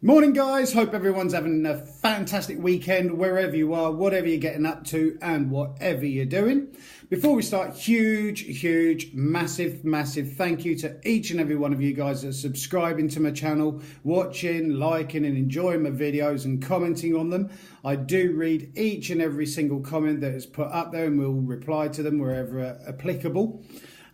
Morning guys, hope everyone's having a fantastic weekend wherever you are, whatever you're getting up to and whatever you're doing. Before we start, huge, massive thank you to each and every one of you guys that are subscribing to my channel, watching, liking and enjoying my videos and commenting on them. I do read each and every single comment that is put up there and we'll reply to them wherever applicable.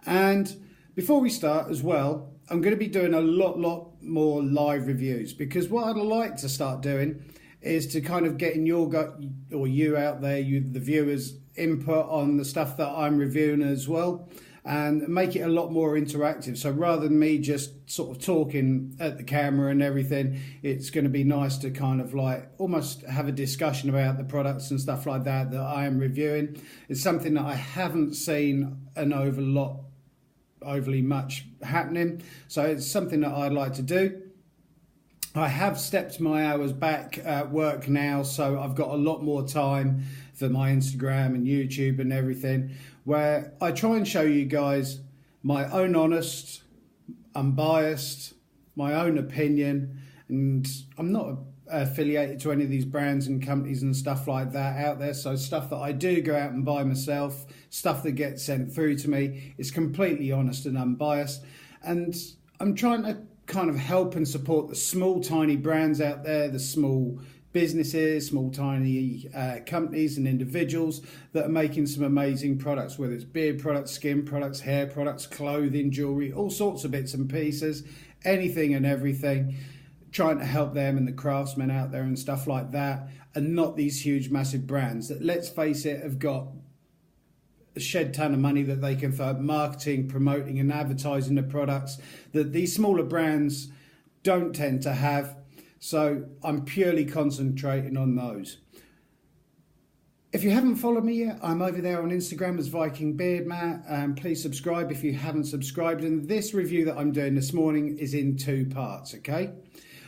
And before we start as well, I'm going to be doing a lot more live reviews, because what I'd like to start doing is to kind of getting your you out there, the viewers, input on the stuff that I'm reviewing as well, and make it a lot more interactive. So rather than me just sort of talking at the camera and everything, it's going to be nice to kind of like almost have a discussion about the products and stuff like that I am reviewing. It's something that I haven't seen an overly much happening, so it's something that I'd like to do. I have stepped my hours back at work now, so I've got a lot more time for my Instagram and YouTube and everything, where I try and show you guys my own honest, unbiased, my own opinion, and I'm not affiliated to any of these brands and companies and stuff like that out there. So stuff that I do go out and buy myself, stuff that gets sent through to me, is completely honest and unbiased. And I'm trying to kind of help and support the small tiny brands out there, the small businesses, small tiny companies and individuals that are making some amazing products, whether it's beard products, skin products, hair products, clothing, jewelry, all sorts of bits and pieces, anything and everything. Trying to help them and the craftsmen out there and stuff like that, and not these huge massive brands that, let's face it, have got a shed ton of money that they can throw at marketing, promoting and advertising the products that these smaller brands don't tend to have. So I'm purely concentrating on those. If you haven't followed me yet, I'm over there on Instagram as Viking Beard Matt. Please subscribe if you haven't subscribed. And this review that I'm doing this morning is in two parts, okay?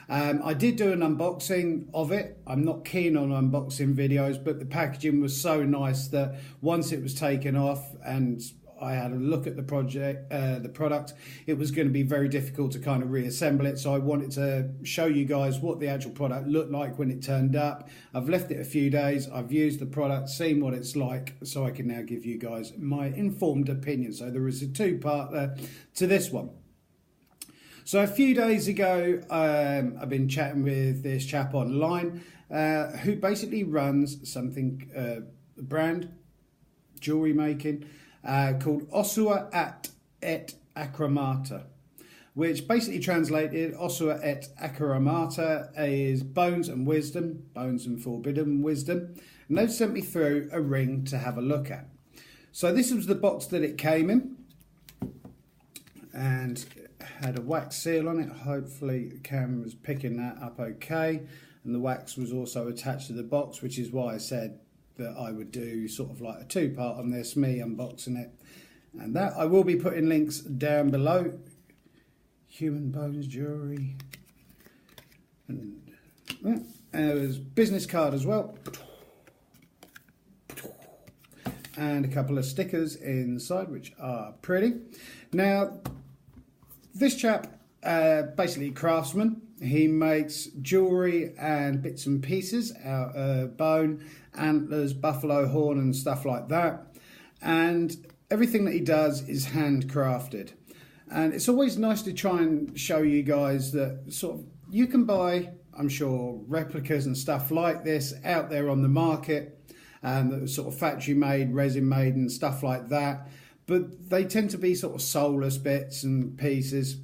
I did do an unboxing of it. I'm not keen on unboxing videos, but the packaging was so nice that once it was taken off and I had a look at the product, it was going to be very difficult to kind of reassemble it. So I wanted to show you guys what the actual product looked like when it turned up. I've left it a few days. I've used the product, seen what it's like, so I can now give you guys my informed opinion. So there is a two-part to this one. So a few days ago, I've been chatting with this chap online who basically runs something, a brand, jewellery making, called Ossua et Acroamata, which basically translated, Ossua et Acroamata is bones and wisdom, bones and forbidden wisdom. And they've sent me through a ring to have a look at. So this was the box that it came in, and had a wax seal on it. Hopefully the camera's picking that up okay. And the wax was also attached to the box, which is why I said that I would do sort of like a two-part on this, me unboxing it. And that I will be putting links down below. Human bones jewellery. And there was business card as well. And a couple of stickers inside, which are pretty. Now, this chap, basically craftsman, he makes jewellery and bits and pieces out of bone, antlers, buffalo horn and stuff like that. And everything that he does is handcrafted. And it's always nice to try and show you guys that sort of you can buy, I'm sure, replicas and stuff like this out there on the market, that are sort of factory made, resin made and stuff like that. But they tend to be sort of soulless bits and pieces.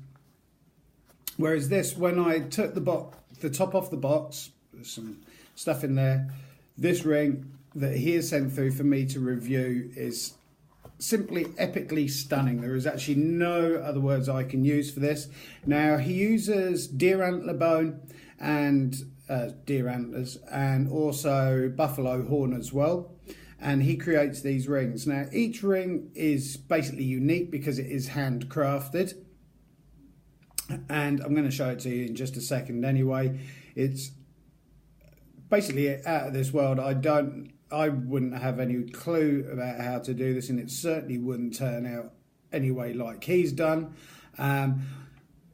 Whereas this, when I took the top off the box, there's some stuff in there. This ring that he has sent through for me to review is simply epically stunning. There is actually no other words I can use for this. Now, he uses deer antler bone and deer antlers and also buffalo horn as well. And he creates these rings. Now, each ring is basically unique because it is handcrafted. And I'm going to show it to you in just a second anyway. It's basically out of this world. I wouldn't have any clue about how to do this, and it certainly wouldn't turn out anyway like he's done.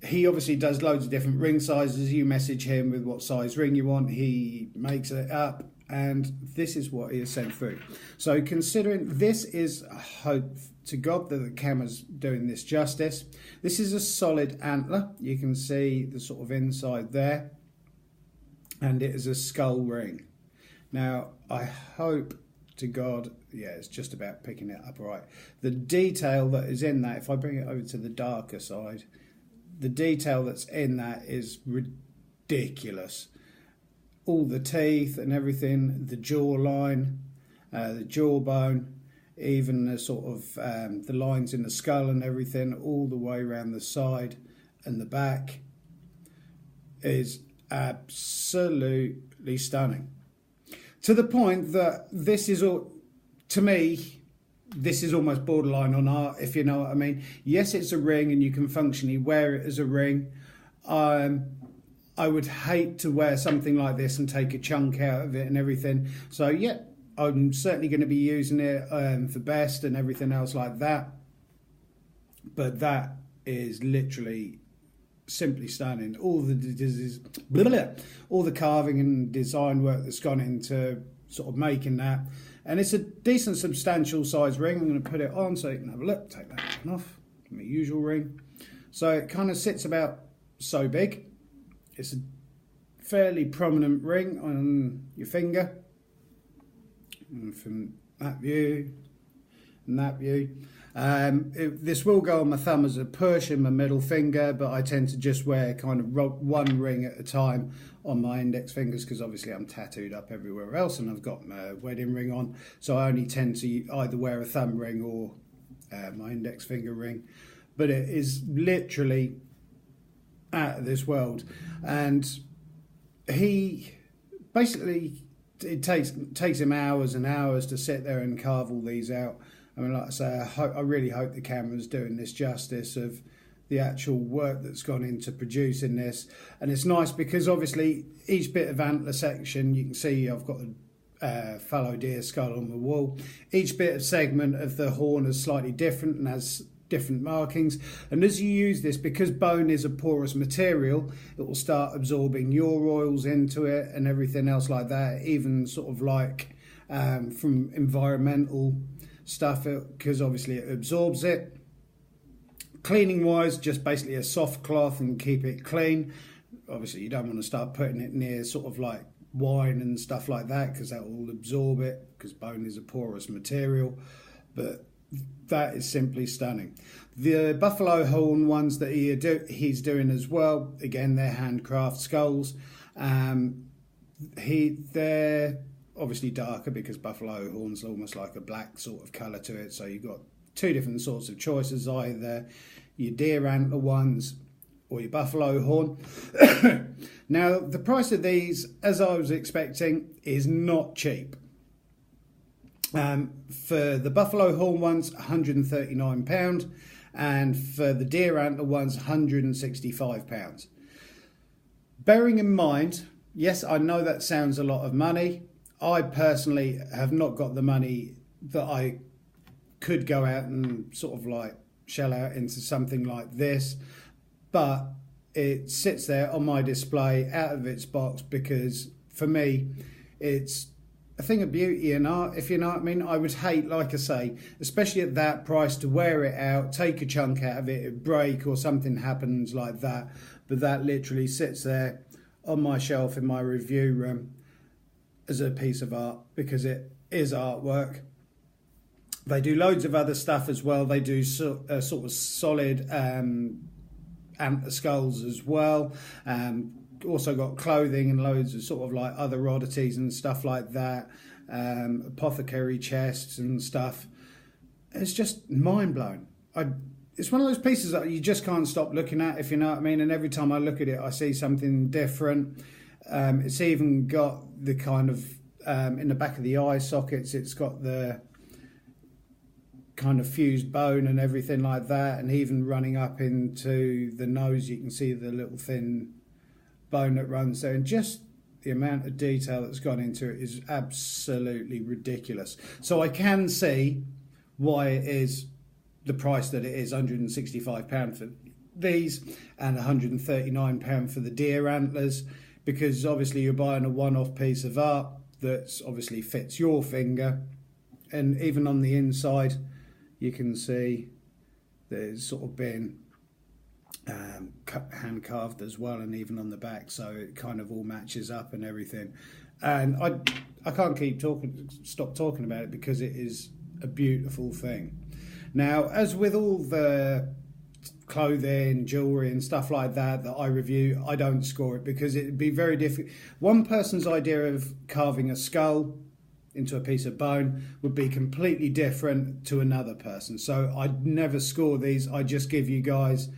he obviously does loads of different ring sizes. You message him with what size ring you want, he makes it up, and this is what he has sent through. So considering this is, I hope to God that the camera's doing this justice, this is a solid antler. You can see the sort of inside there, and it is a skull ring. Now I hope to God, yeah, it's just about picking it up right. The detail that is in that, if I bring it over to the darker side, the detail that's in that is ridiculous. All the teeth and everything, the jawline, the jawbone, even the sort of the lines in the skull and everything, all the way around the side and the back is absolutely stunning. To the point that this is all, to me, this is almost borderline on art, if you know what I mean. Yes, it's a ring and you can functionally wear it as a ring. I would hate to wear something like this and take a chunk out of it and everything. So yeah, I'm certainly going to be using it for best and everything else like that. But that is literally simply stunning. All the carving and design work that's gone into sort of making that, and it's a decent substantial size ring. I'm going to put it on so you can have a look. Take that one off, my usual ring. So it kind of sits about so big. It's a fairly prominent ring on your finger, and from that view and that view. This will go on my thumb as a push and my middle finger, but I tend to just wear kind of one ring at a time on my index fingers, because obviously I'm tattooed up everywhere else and I've got my wedding ring on, so I only tend to either wear a thumb ring or my index finger ring. But it is literally out of this world, and he basically, it takes him hours and hours to sit there and carve all these out. I mean, like I say, I really hope the camera's doing this justice of the actual work that's gone into producing this. And it's nice because obviously each bit of antler section, you can see I've got a fallow deer skull on the wall. Each bit of segment of the horn is slightly different and has different markings. And as you use this, because bone is a porous material, it will start absorbing your oils into it and everything else like that, even sort of like from environmental stuff, because obviously it absorbs it. Cleaning wise, just basically a soft cloth and keep it clean. Obviously you don't want to start putting it near sort of like wine and stuff like that, because that will absorb it, because bone is a porous material. But that is simply stunning. The buffalo horn ones that he's doing as well, again, they're handcraft skulls. They're obviously darker because buffalo horn's almost like a black sort of colour to it. So you've got two different sorts of choices, either your deer antler ones or your buffalo horn. Now, the price of these, as I was expecting, is not cheap. For the buffalo horn ones, £139, and for the deer antler ones, £165. Bearing in mind, yes, I know that sounds a lot of money. I personally have not got the money that I could go out and sort of like shell out into something like this, but it sits there on my display out of its box because for me it's a thing of beauty and art, if you know what I mean. I would hate, like I say, especially at that price, to wear it out, take a chunk out of it, it break or something happens like that, but that literally sits there on my shelf in my review room as a piece of art, because it is artwork. They do loads of other stuff as well. They do sort of solid antler skulls as well. Also got clothing and loads of sort of like other oddities and stuff like that. Apothecary chests and stuff. It's just mind blowing. It's one of those pieces that you just can't stop looking at, if you know what I mean. And every time I look at it, I see something different. It's even got the kind of in the back of the eye sockets, it's got the kind of fused bone and everything like that, and even running up into the nose you can see the little thin bone that runs there, and just the amount of detail that's gone into it is absolutely ridiculous. So I can see why it is the price that it is, £165 for these, and £139 for the deer antlers, because obviously you're buying a one-off piece of art that obviously fits your finger. And even on the inside you can see there's sort of been hand carved as well, and even on the back, so it kind of all matches up and everything. And I can't stop talking about it, because it is a beautiful thing. Now, as with all the clothing, jewellery and stuff like that I review, I don't score it, because it'd be very difficult. One person's idea of carving a skull into a piece of bone would be completely different to another person. So I'd never score these. I just give you guys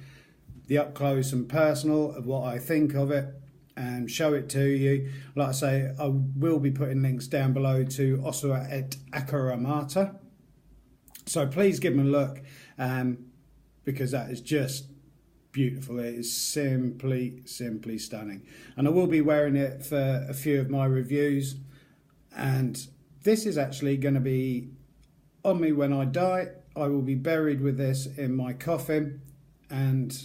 the up close and personal of what I think of it and show it to you. Like I say, I will be putting links down below to Ossua et Acroamata. So please give them a look, because that is just beautiful. It is simply stunning. And I will be wearing it for a few of my reviews. And this is actually going to be on me when I die. I will be buried with this in my coffin. And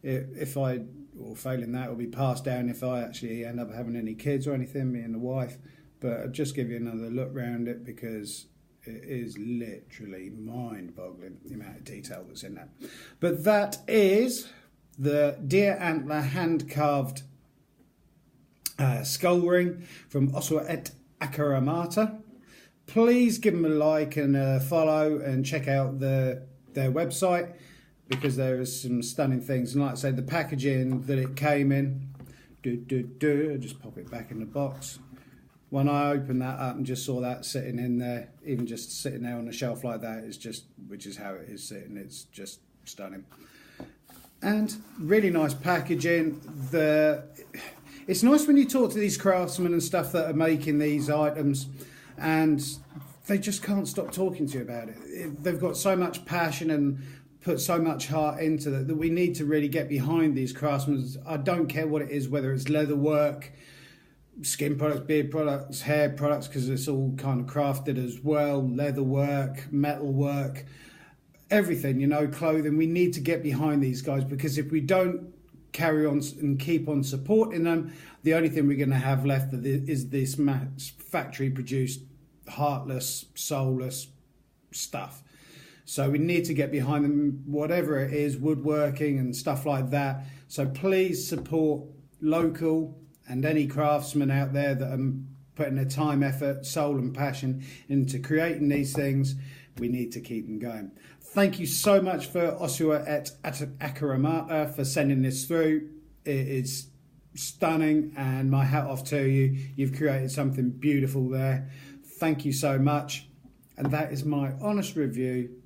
if I, or failing that, it will be passed down if I actually end up having any kids or anything, me and the wife. But I'll just give you another look round it, because it is literally mind-boggling, the amount of detail that's in that. But that is the deer antler hand-carved skull ring from Ossua et Acroamata. Please give them a like and a follow, and check out their website, because there is some stunning things. And like I say, the packaging that it came in, just pop it back in the box. When I opened that up and just saw that sitting in there, even just sitting there on a shelf like that, is just, which is how it is sitting, it's just stunning. And really nice packaging. It's nice when you talk to these craftsmen and stuff that are making these items, and they just can't stop talking to you about it. They've got so much passion and put so much heart into it, that we need to really get behind these craftsmen. I don't care what it is, whether it's leather work, skin products, beard products, hair products, because it's all kind of crafted as well, leather work, metal work, everything, you know, clothing. We need to get behind these guys, because if we don't carry on and keep on supporting them, the only thing we're going to have left is this factory produced, heartless, soulless stuff. So we need to get behind them, whatever it is, woodworking and stuff like that. So please support local and any craftsmen out there that are putting their time, effort, soul and passion into creating these things. We need to keep them going. Thank you so much for Ossua et Acroamata for sending this through. It is stunning, and my hat off to you. You've created something beautiful there. Thank you so much. And that is my honest review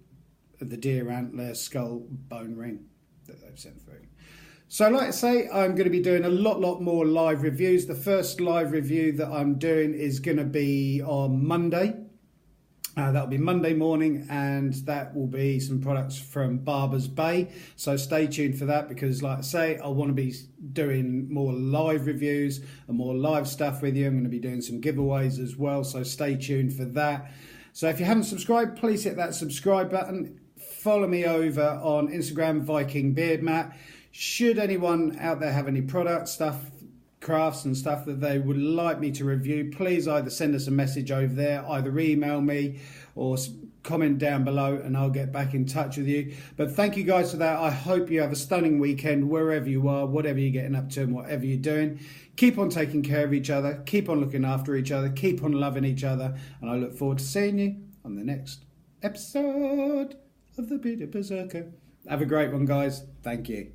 of the deer antler skull bone ring that they've sent through. So like I say, I'm going to be doing a lot more live reviews. The first live review that I'm doing is going to be on Monday. That'll be Monday morning, and that will be some products from Barber's Bay. So stay tuned for that, because like I say, I want to be doing more live reviews and more live stuff with you. I'm going to be doing some giveaways as well, so stay tuned for that. So if you haven't subscribed, please hit that subscribe button. Follow me over on Instagram, Viking Beard Mat. Should anyone out there have any product stuff, crafts and stuff that they would like me to review, please either send us a message over there, either email me or comment down below, and I'll get back in touch with you. But thank you guys for that. I hope you have a stunning weekend wherever you are, whatever you're getting up to and whatever you're doing. Keep on taking care of each other, keep on looking after each other, keep on loving each other, and I look forward to seeing you on the next episode of the Bearded Berserker. Have a great one, guys. Thank you.